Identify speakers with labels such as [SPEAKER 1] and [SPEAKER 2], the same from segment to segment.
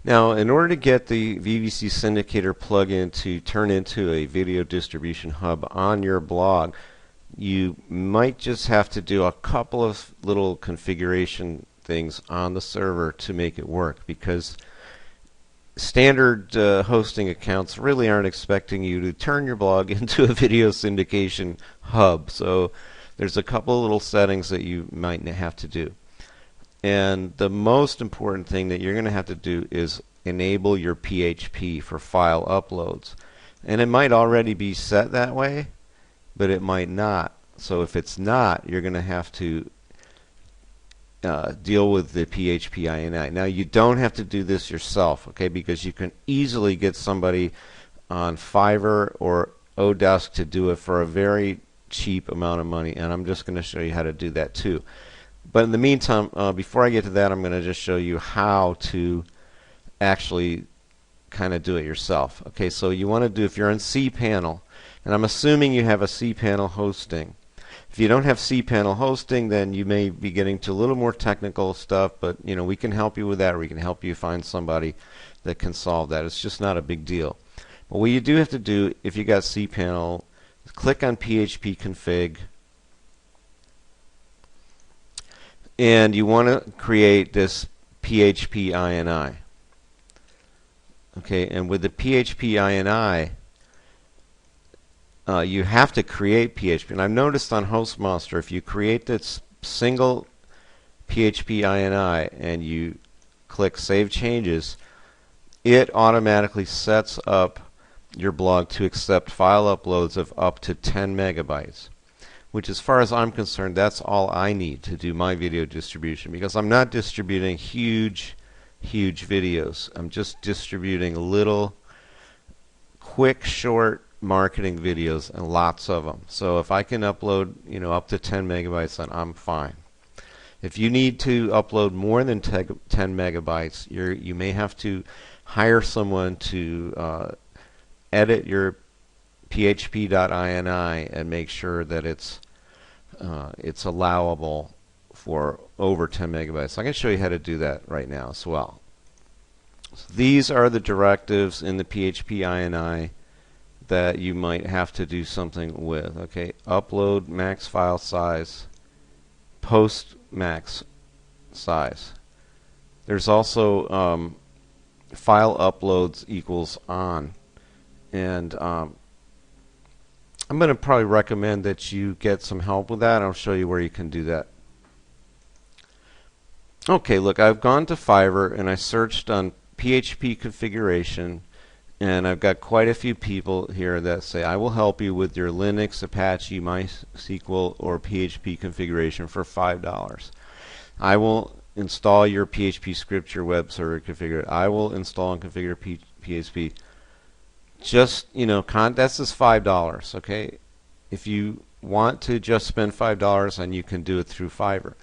[SPEAKER 1] Now, in order to get the VVC Syndicator plugin to turn into a video distribution hub on your blog, you might just have to do a couple of little configuration things on the server to make it work, because standard hosting accounts really aren't expecting you to turn your blog into a video syndication hub. So there's a couple of little settings that you might have to do. And the most important thing that you're going to have to do is enable your PHP for file uploads. And it might already be set that way, but it might not. So if it's not, you're going to have to deal with the PHP INI. Now, you don't have to do this yourself, okay, because you can easily get somebody on Fiverr or Odesk to do it for a very cheap amount of money, and I'm just going to show you how to do that too. But in the meantime, before I get to that, I'm going to just show you how to actually kind of do it yourself. Okay, so you want to do, if you're on cPanel, and I'm assuming you have a cPanel hosting. If you don't have cPanel hosting, then you may be getting to a little more technical stuff, but you know, we can help you with that, or we can help you find somebody that can solve that. It's just not a big deal. But what you do have to do, if you got cPanel, click on Php Config, and you want to create this PHP INI. Okay, and with the PHP INI, you have to create PHP. And I've noticed on HostMonster, if you create this single PHP INI and you click Save Changes, it automatically sets up your blog to accept file uploads of up to 10 megabytes. Which, as far as I'm concerned, that's all I need to do my video distribution, because I'm not distributing huge videos. I'm just distributing little, quick, short marketing videos, and lots of them. So if I can upload, you know, up to 10 megabytes, then I'm fine. If you need to upload more than 10 megabytes, you may have to hire someone to edit your php.ini and make sure that it's allowable for over 10 megabytes. So I can show you how to do that right now as well. So these are the directives in the PHP INI that you might have to do something with. Okay, upload max file size, post max size. There's also file uploads equals on, and I'm going to probably recommend that you get some help with that. I'll show you where you can do that. Okay, look, I've gone to Fiverr and I searched on PHP configuration, and I've got quite a few people here that say, I will help you with your Linux, Apache, MySQL, or PHP configuration for $5. I will install your PHP script, your web server configure. I will install and configure PHP. Just, you know, that's just $5, okay? If you want to just spend $5, then you can do it through Fiverr.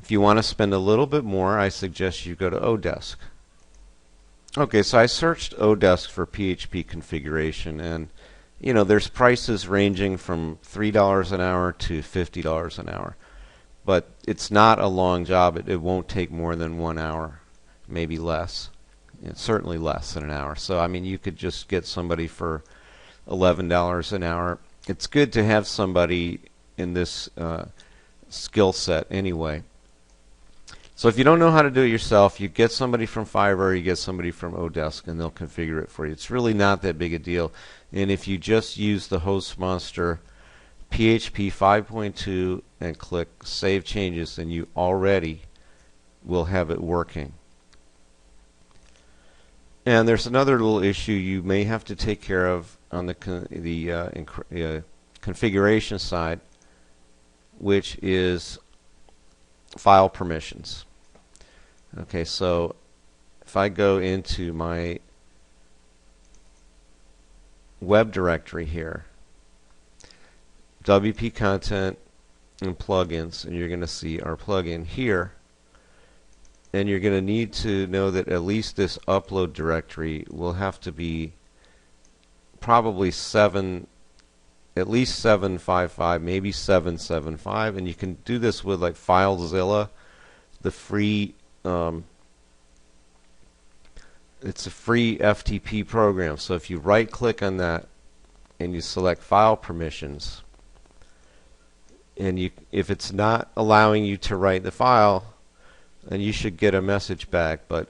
[SPEAKER 1] If you want to spend a little bit more, I suggest you go to Odesk. Okay, so I searched Odesk for PHP configuration, and you know, there's prices ranging from $3 an hour to $50 an hour. But it's not a long job. It won't take more than 1 hour, maybe less. It's certainly less than an hour. So I mean, you could just get somebody for $11 an hour. It's good to have somebody in this skill set anyway. So if you don't know how to do it yourself, you get somebody from Fiverr, or you get somebody from Odesk, and they'll configure it for you. It's really not that big a deal. And if you just use the HostMonster PHP 5.2 and click Save Changes, then you already will have it working. And there's another little issue you may have to take care of on the configuration side, which is file permissions. Okay, so if I go into my web directory here, WP content and plugins, and you're going to see our plugin here. And you're going to need to know that at least this upload directory will have to be probably at least 755, maybe 775, and you can do this with like FileZilla, the free It's a free FTP program. So if you right click on that and you select file permissions, and if it's not allowing you to write the file, then you should get a message back. But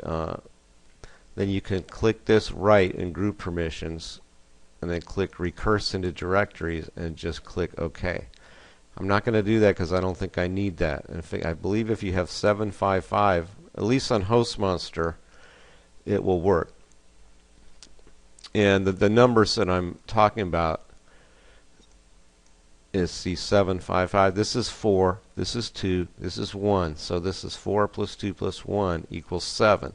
[SPEAKER 1] then you can click this write in group permissions, and then click recurse into directories, and just click OK. I'm not going to do that because I don't think I need that. In fact, I believe if you have 755, at least on HostMonster, it will work. And the numbers that I'm talking about is C755. This is 4, this is 2, this is 1. So this is 4 plus 2 plus 1 equals 7.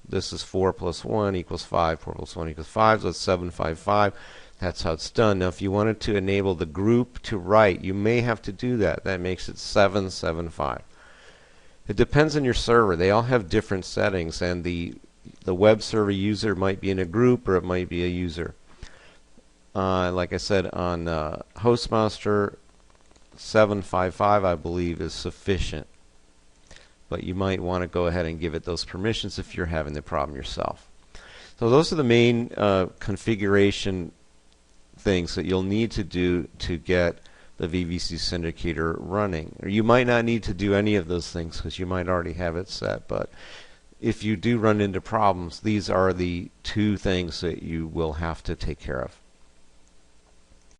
[SPEAKER 1] This is 4 plus 1 equals 5. 4 plus 1 equals 5, so it's 755. That's how it's done. Now if you wanted to enable the group to write, you may have to do that. That makes it 775. It depends on your server. They all have different settings, and the web server user might be in a group or it might be a user. Like I said, on HostMonster, 755 I believe is sufficient. But you might want to go ahead and give it those permissions if you're having the problem yourself. So those are the main configuration things that you'll need to do to get the VVC Syndicator running. Or you might not need to do any of those things because you might already have it set. But if you do run into problems, these are the two things that you will have to take care of.